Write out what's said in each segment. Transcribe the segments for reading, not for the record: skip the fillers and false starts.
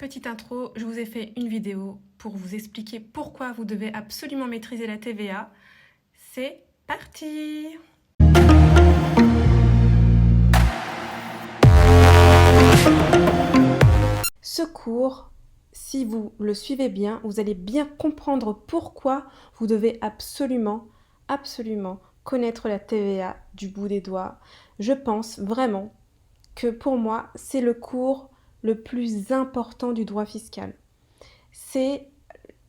Petite intro, je vous ai fait une vidéo pour vous expliquer pourquoi vous devez absolument maîtriser la TVA. C'est parti! Ce cours, si vous le suivez bien, vous allez bien comprendre pourquoi vous devez absolument connaître la TVA du bout des doigts. Je pense vraiment que pour moi, c'est le cours le plus important du droit fiscal. C'est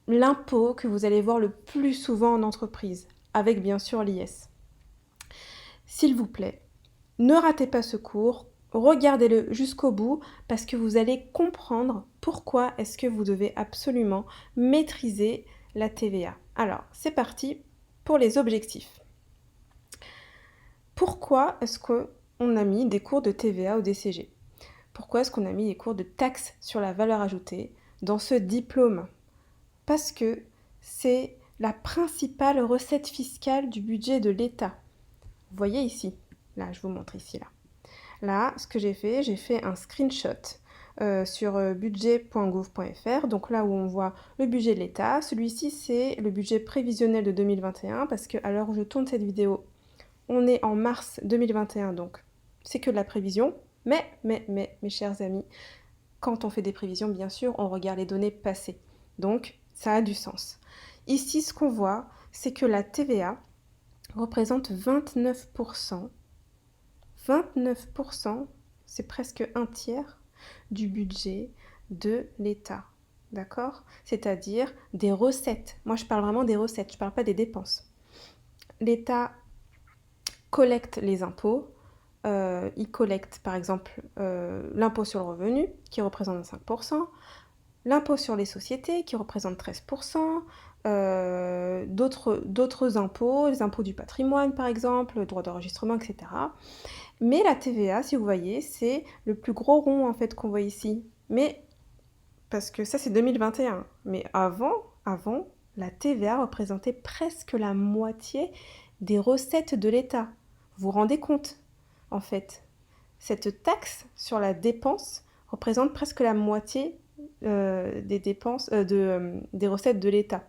l'impôt que vous allez voir le plus souvent en entreprise, avec bien sûr l'IS. S'il vous plaît, ne ratez pas ce cours, regardez-le jusqu'au bout parce que vous allez comprendre pourquoi est-ce que vous devez absolument maîtriser la TVA. Alors, c'est parti pour les objectifs. Pourquoi est-ce qu'on a mis des cours de TVA au DCG? Pourquoi est-ce qu'on a mis des cours de taxe sur la valeur ajoutée dans ce diplôme? Parce que c'est la principale recette fiscale du budget de l'État. Vous voyez ici, là je vous montre ici là. Là, ce que j'ai fait un screenshot sur budget.gouv.fr, donc là où on voit le budget de l'État. Celui-ci, c'est le budget prévisionnel de 2021, parce qu'à l'heure où je tourne cette vidéo, on est en mars 2021, donc c'est que de la prévision. Mais, mes chers amis, quand on fait des prévisions, bien sûr, on regarde les données passées. Donc, ça a du sens. Ici, ce qu'on voit, c'est que la TVA représente 29%. 29%, c'est presque un tiers du budget de l'État. D'accord? C'est-à-dire des recettes. Moi, je parle vraiment des recettes, je ne parle pas des dépenses. L'État collecte les impôts. Il collecte, par exemple, l'impôt sur le revenu, qui représente 5%, l'impôt sur les sociétés, qui représente 13%, d'autres impôts, les impôts du patrimoine, par exemple, le droit d'enregistrement, etc. Mais la TVA, si vous voyez, c'est le plus gros rond, en fait, qu'on voit ici. Mais, parce que ça, c'est 2021. Mais avant, la TVA représentait presque la moitié des recettes de l'État. Vous vous rendez compte, en fait? Cette taxe sur la dépense représente presque la moitié des dépenses, des recettes de l'État.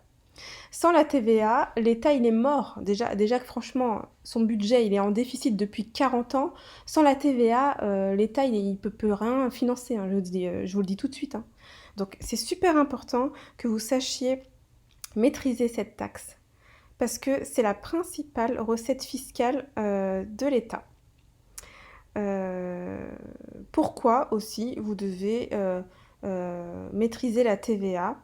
Sans la TVA, l'État, il est mort. Déjà que franchement, son budget, il est en déficit depuis 40 ans. Sans la TVA, l'État, il ne peut rien financer, hein, je vous le dis tout de suite, hein. Donc, c'est super important que vous sachiez maîtriser cette taxe parce que c'est la principale recette fiscale de l'État. Pourquoi aussi vous devez maîtriser la TVA,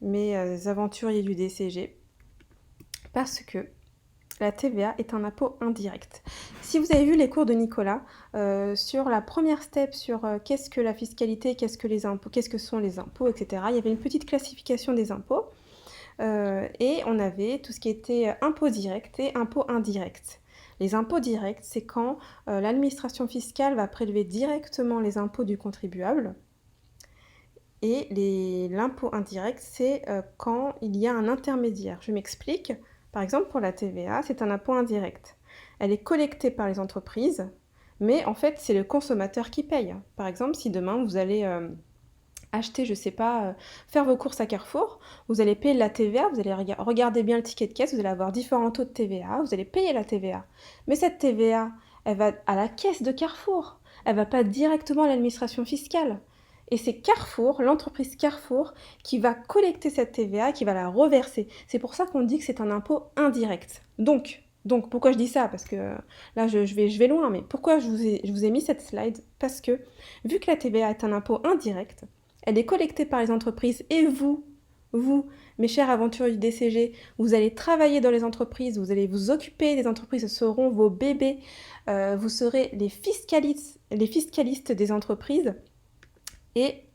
mes aventuriers du DCG? Parce que la TVA est un impôt indirect. Si vous avez vu les cours de Nicolas sur la première step sur qu'est-ce que la fiscalité, qu'est-ce que les impôts, qu'est-ce que sont les impôts, etc., il y avait une petite classification des impôts et on avait tout ce qui était impôt direct et impôt indirect. Les impôts directs, c'est quand l'administration fiscale va prélever directement les impôts du contribuable. Et l'impôt indirect, c'est quand il y a un intermédiaire. Je m'explique. Par exemple, pour la TVA, c'est un impôt indirect. Elle est collectée par les entreprises, mais en fait, c'est le consommateur qui paye. Par exemple, si demain, vous allez acheter, je ne sais pas, faire vos courses à Carrefour, vous allez payer la TVA, vous allez regarder bien le ticket de caisse, vous allez avoir différents taux de TVA, vous allez payer la TVA. Mais cette TVA, elle va à la caisse de Carrefour. Elle ne va pas directement à l'administration fiscale. Et c'est Carrefour, l'entreprise Carrefour, qui va collecter cette TVA, qui va la reverser. C'est pour ça qu'on dit que c'est un impôt indirect. Donc, pourquoi je dis ça? Parce que là, je vais loin, mais pourquoi je vous ai mis cette slide? Parce que, vu que la TVA est un impôt indirect, elle est collectée par les entreprises et vous, mes chers aventuriers du DCG, vous allez travailler dans les entreprises, vous allez vous occuper des entreprises, ce seront vos bébés, vous serez les fiscalistes des entreprises. Et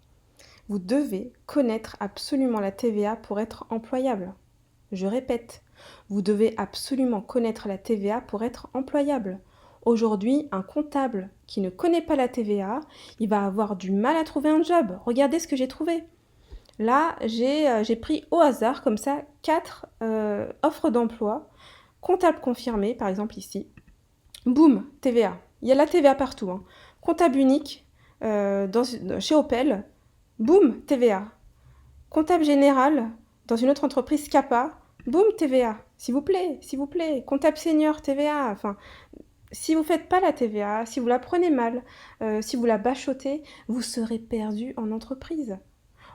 vous devez connaître absolument la TVA pour être employable. Je répète, vous devez absolument connaître la TVA pour être employable. Aujourd'hui, un comptable qui ne connaît pas la TVA, il va avoir du mal à trouver un job. Regardez ce que j'ai trouvé. Là, j'ai pris au hasard, comme ça, 4 offres d'emploi. Comptable confirmé, par exemple ici. Boum, TVA. Il y a la TVA partout, hein. Comptable unique chez Opel. boum, TVA. Comptable général dans une autre entreprise CAPA, boum, TVA. S'il vous plaît, comptable senior, TVA. Enfin, si vous ne faites pas la TVA, si vous la prenez mal, si vous la bachotez, vous serez perdu en entreprise.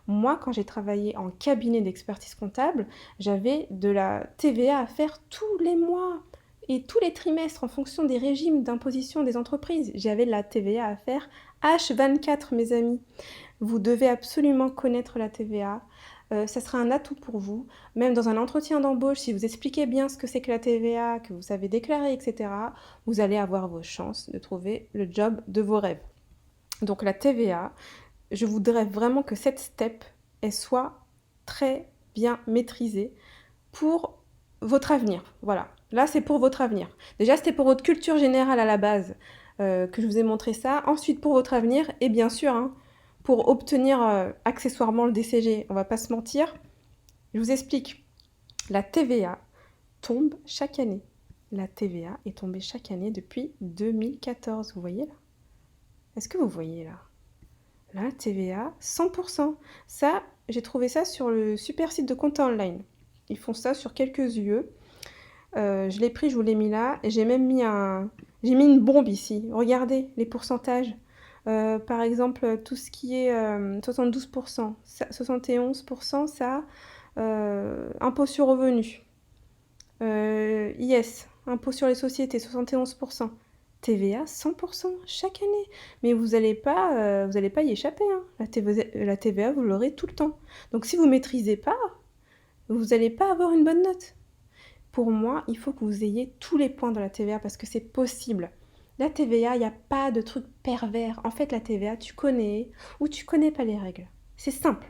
Moi, quand j'ai travaillé en cabinet d'expertise comptable, j'avais de la TVA à faire tous les mois et tous les trimestres en fonction des régimes d'imposition des entreprises. J'avais de la TVA à faire H24, mes amis. Vous devez absolument connaître la TVA. Ça sera un atout pour vous. Même dans un entretien d'embauche, si vous expliquez bien ce que c'est que la TVA, que vous savez déclarer, etc., vous allez avoir vos chances de trouver le job de vos rêves. Donc la TVA, je voudrais vraiment que cette step, elle soit très bien maîtrisée pour votre avenir. Voilà, là c'est pour votre avenir. Déjà c'était pour votre culture générale à la base que je vous ai montré ça. Ensuite pour votre avenir et bien sûr hein, pour obtenir accessoirement le DCG. On va pas se mentir. Je vous explique. La TVA tombe chaque année. La TVA est tombée chaque année depuis 2014. Vous voyez là? Est-ce que vous voyez là? La TVA, 100%. Ça, j'ai trouvé ça sur le super site de compta online. Ils font ça sur quelques UE. Je l'ai pris, je vous l'ai mis là. Et j'ai même mis j'ai mis une bombe ici. Regardez les pourcentages. Par exemple, tout ce qui est 72%, 71%, ça, impôt sur revenu. IS, impôt sur les sociétés, 71%. TVA, 100% chaque année. Mais vous n'allez pas y échapper. Hein. La TVA, vous l'aurez tout le temps. Donc si vous ne maîtrisez pas, vous n'allez pas avoir une bonne note. Pour moi, il faut que vous ayez tous les points dans la TVA parce que c'est possible. La TVA, il n'y a pas de truc pervers. En fait, la TVA, tu connais ou tu connais pas les règles. C'est simple.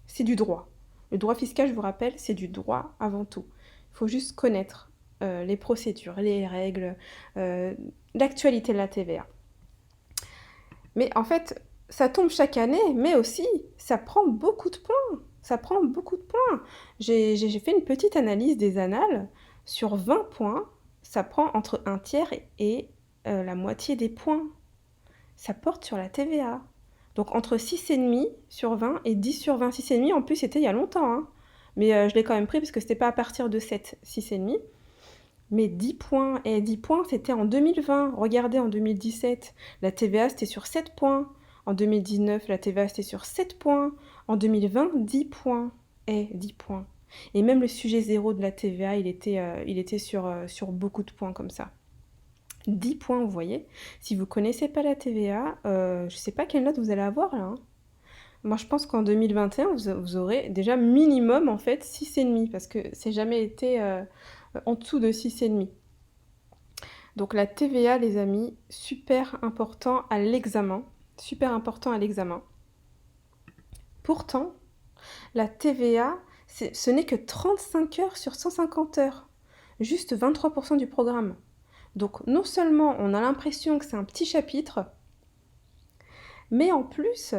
C'est du droit. Le droit fiscal, je vous rappelle, c'est du droit avant tout. Il faut juste connaître les procédures, les règles, l'actualité de la TVA. Mais en fait, ça tombe chaque année, mais aussi, ça prend beaucoup de points. Ça prend beaucoup de points. J'ai fait une petite analyse des annales. Sur 20 points, ça prend entre un tiers et la moitié des points. Ça porte sur la TVA. Donc entre 6,5 sur 20 et 10 sur 20. 6,5, en plus, c'était il y a longtemps. Hein. Mais je l'ai quand même pris parce que c'était pas à partir de 7, 6,5. Mais 10 points, et 10 points, c'était en 2020. Regardez, en 2017, la TVA, c'était sur 7 points. En 2019, la TVA, c'était sur 7 points. En 2020, 10 points. 10 points. Et même le sujet zéro de la TVA, il était sur beaucoup de points comme ça. 10 points, vous voyez. Si vous ne connaissez pas la TVA, je ne sais pas quelle note vous allez avoir là. Hein. Moi, je pense qu'en 2021, vous aurez déjà minimum, en fait, 6,5, parce que c'est jamais été en dessous de 6,5. Donc la TVA, les amis, super important à l'examen. Super important à l'examen. Pourtant, la TVA, ce n'est que 35 heures sur 150 heures. Juste 23% du programme. Donc non seulement on a l'impression que c'est un petit chapitre, mais en plus,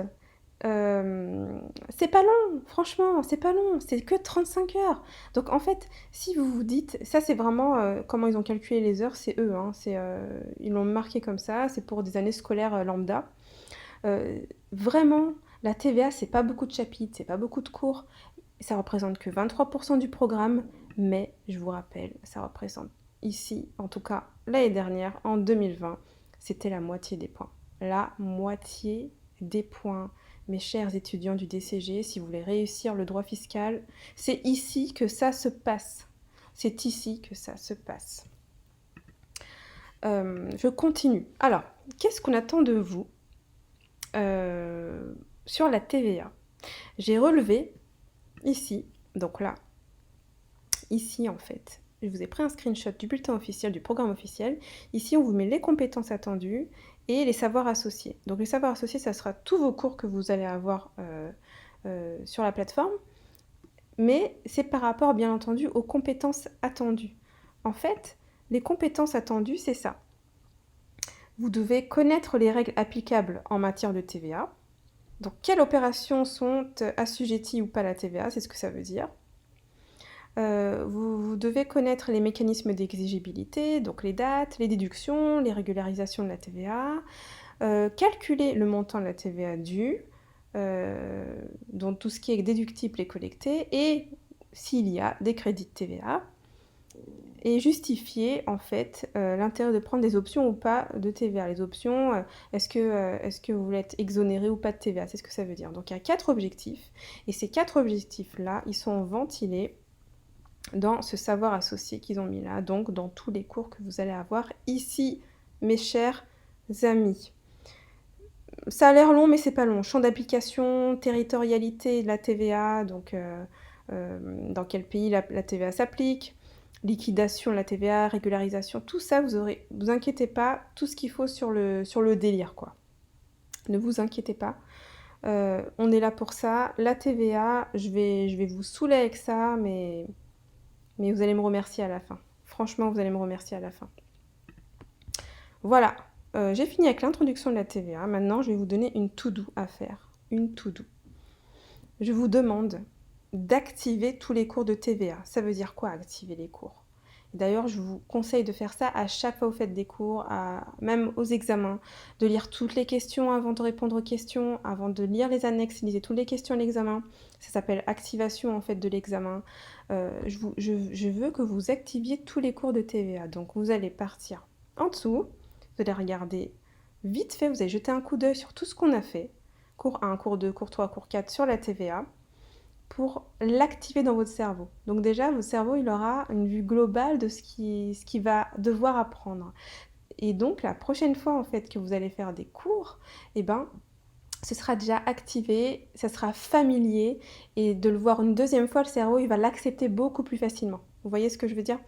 c'est pas long, franchement, c'est pas long, c'est que 35 heures. Donc en fait, si vous vous dites, ça c'est vraiment comment ils ont calculé les heures, c'est eux, hein, ils l'ont marqué comme ça, c'est pour des années scolaires lambda. Vraiment, la TVA, c'est pas beaucoup de chapitres, c'est pas beaucoup de cours, ça représente que 23% du programme, mais je vous rappelle, ça représente ici, en tout cas l'année dernière, en 2020, c'était la moitié des points. La moitié des points. Mes chers étudiants du DCG, si vous voulez réussir le droit fiscal, c'est ici que ça se passe. C'est ici que ça se passe. Je continue. Alors, qu'est-ce qu'on attend de vous sur la TVA? J'ai relevé ici, donc là, ici en fait, je vous ai pris un screenshot du bulletin officiel, du programme officiel. Ici, on vous met les compétences attendues et les savoirs associés. Donc les savoirs associés, ça sera tous vos cours que vous allez avoir sur la plateforme, mais c'est par rapport, bien entendu, aux compétences attendues. En fait, les compétences attendues, c'est ça. Vous devez connaître les règles applicables en matière de TVA. Donc, quelles opérations sont assujetties ou pas à la TVA, c'est ce que ça veut dire. Vous devez connaître les mécanismes d'exigibilité, donc les dates, les déductions, les régularisations de la TVA, calculer le montant de la TVA due, dont tout ce qui est déductible est collecté, et s'il y a des crédits de TVA, et justifier en fait l'intérêt de prendre des options ou pas de TVA. Les options, est-ce que vous voulez être exonéré ou pas de TVA, c'est ce que ça veut dire. Donc il y a 4 objectifs, et ces 4 objectifs-là, ils sont ventilés dans ce savoir associé qu'ils ont mis là, donc dans tous les cours que vous allez avoir ici, mes chers amis. Ça a l'air long, mais c'est pas long. Champ d'application, territorialité de la TVA, donc dans quel pays la TVA s'applique, liquidation de la TVA, régularisation, tout ça, vous inquiétez pas, tout ce qu'il faut sur le délire, quoi. Ne vous inquiétez pas. On est là pour ça. La TVA, je vais vous saouler avec ça, mais vous allez me remercier à la fin. Franchement, vous allez me remercier à la fin. Voilà, j'ai fini avec l'introduction de la TVA. Maintenant, je vais vous donner une to-do à faire. Une to-do. Je vous demande d'activer tous les cours de TVA. Ça veut dire quoi, activer les cours? D'ailleurs, je vous conseille de faire ça à chaque fois que vous faites des cours, même aux examens, de lire toutes les questions avant de répondre aux questions, avant de lire les annexes, lisez toutes les questions de l'examen. Ça s'appelle activation en fait de l'examen. Je veux que vous activiez tous les cours de TVA. Donc vous allez partir en dessous, vous allez regarder vite fait, vous allez jeter un coup d'œil sur tout ce qu'on a fait. Cours 1, cours 2, cours 3, cours 4 sur la TVA, pour l'activer dans votre cerveau. Donc déjà, votre cerveau, il aura une vue globale de ce qu'il va devoir apprendre. Et donc, la prochaine fois, en fait, que vous allez faire des cours, eh ben, ce sera déjà activé, ça sera familier, et de le voir une deuxième fois, le cerveau, il va l'accepter beaucoup plus facilement. Vous voyez ce que je veux dire ?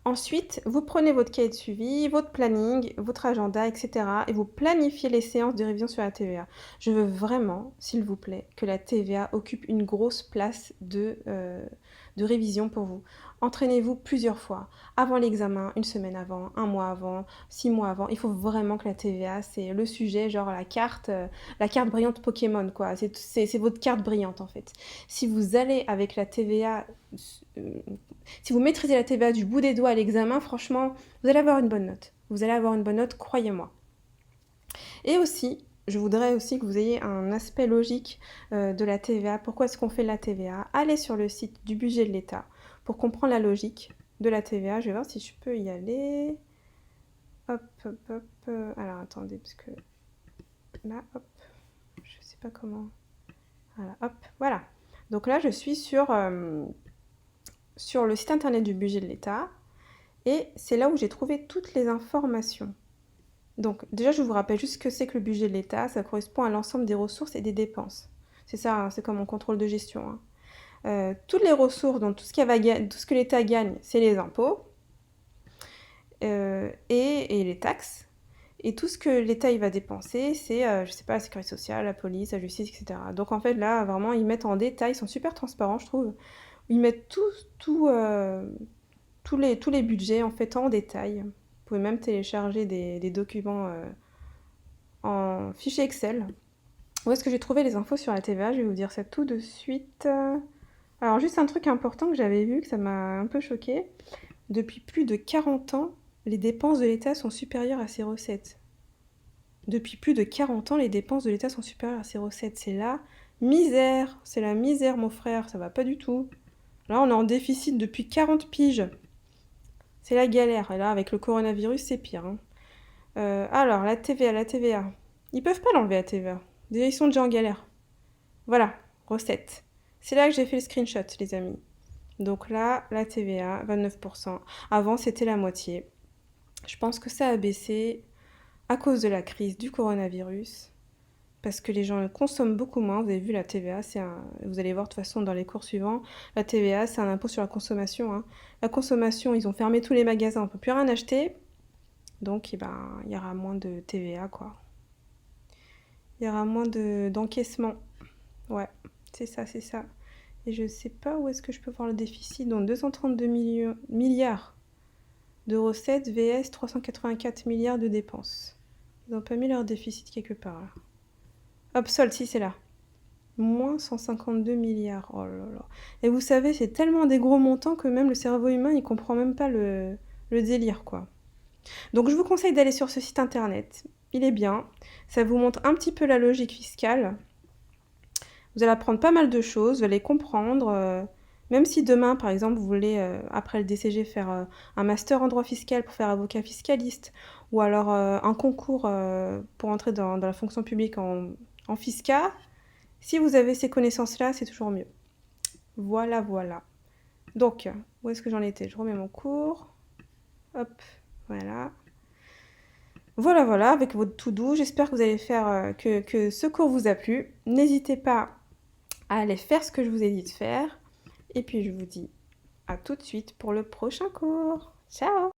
Ensuite, vous prenez votre cahier de suivi, votre planning, votre agenda, etc. et vous planifiez les séances de révision sur la TVA. Je veux vraiment, s'il vous plaît, que la TVA occupe une grosse place de révision pour vous. Entraînez-vous plusieurs fois, avant l'examen, une semaine avant, un mois avant, 6 mois avant. Il faut vraiment que la TVA, c'est le sujet, genre la carte brillante Pokémon, quoi. C'est votre carte brillante, en fait. Si vous allez avec la TVA... si vous maîtrisez la TVA du bout des doigts à l'examen, franchement, vous allez avoir une bonne note. Vous allez avoir une bonne note, croyez-moi. Et aussi, je voudrais aussi que vous ayez un aspect logique de la TVA. Pourquoi est-ce qu'on fait la TVA? Allez sur le site du budget de l'État pour comprendre la logique de la TVA. Je vais voir si je peux y aller. Hop, hop, hop. Alors, attendez, parce que là, hop, je sais pas comment. Voilà, hop, voilà. Donc là, je suis sur le site internet du budget de l'État, et c'est là où j'ai trouvé toutes les informations. Donc déjà, je vous rappelle juste ce que c'est que le budget de l'État. Ça correspond à l'ensemble des ressources et des dépenses. C'est ça, hein, c'est comme un contrôle de gestion. Hein. Toutes les ressources, donc tout ce que l'État gagne, c'est les impôts et les taxes. Et tout ce que l'État il va dépenser, c'est, je sais pas, la sécurité sociale, la police, la justice, etc. Donc en fait, là, vraiment, ils mettent en détail, ils sont super transparents, je trouve. Ils mettent tous les budgets en fait en détail. Vous pouvez même télécharger des documents en fichier Excel. Où est-ce que j'ai trouvé les infos sur la TVA? Je vais vous dire ça tout de suite. Alors juste un truc important que j'avais vu, que ça m'a un peu choqué. Depuis plus de 40 ans, les dépenses de l'État sont supérieures à ses recettes. Depuis plus de 40 ans, les dépenses de l'État sont supérieures à ses recettes. C'est la misère. C'est la misère, mon frère. Ça va pas du tout. Là, on est en déficit depuis 40 piges. C'est la galère. Et là, avec le coronavirus, c'est pire. Hein. Alors, la TVA. Ils peuvent pas l'enlever, la TVA. Déjà, ils sont déjà en galère. Voilà, recette. C'est là que j'ai fait le screenshot, les amis. Donc là, la TVA, 29%. Avant, c'était la moitié. Je pense que ça a baissé à cause de la crise du coronavirus. Parce que les gens consomment beaucoup moins. Vous avez vu, la TVA, vous allez voir de toute façon dans les cours suivants, la TVA, c'est un impôt sur la consommation. Hein. La consommation, ils ont fermé tous les magasins, on ne peut plus rien acheter. Donc, eh ben, il y aura moins de TVA, quoi. Il y aura moins d'encaissement. Ouais, c'est ça, c'est ça. Et je sais pas où est-ce que je peux voir le déficit. Donc, 232 milliards de recettes vs 384 milliards de dépenses. Ils n'ont pas mis leur déficit quelque part, là. Hop, solde, si, c'est là. Moins 152 milliards. Oh là là. Et vous savez, c'est tellement des gros montants que même le cerveau humain, il comprend même pas le délire, quoi. Donc je vous conseille d'aller sur ce site internet. Il est bien. Ça vous montre un petit peu la logique fiscale. Vous allez apprendre pas mal de choses, vous allez comprendre, même si demain, par exemple, vous voulez, après le DCG, faire un master en droit fiscal pour faire avocat fiscaliste, ou alors un concours pour entrer dans la fonction publique en fiscal, si vous avez ces connaissances-là, c'est toujours mieux. Voilà, voilà. Donc, où est-ce que j'en étais? Je remets mon cours. Hop, voilà. Voilà, voilà, avec votre to-do, j'espère que vous allez faire, que ce cours vous a plu. N'hésitez pas à aller faire ce que je vous ai dit de faire. Et puis je vous dis à tout de suite pour le prochain cours. Ciao!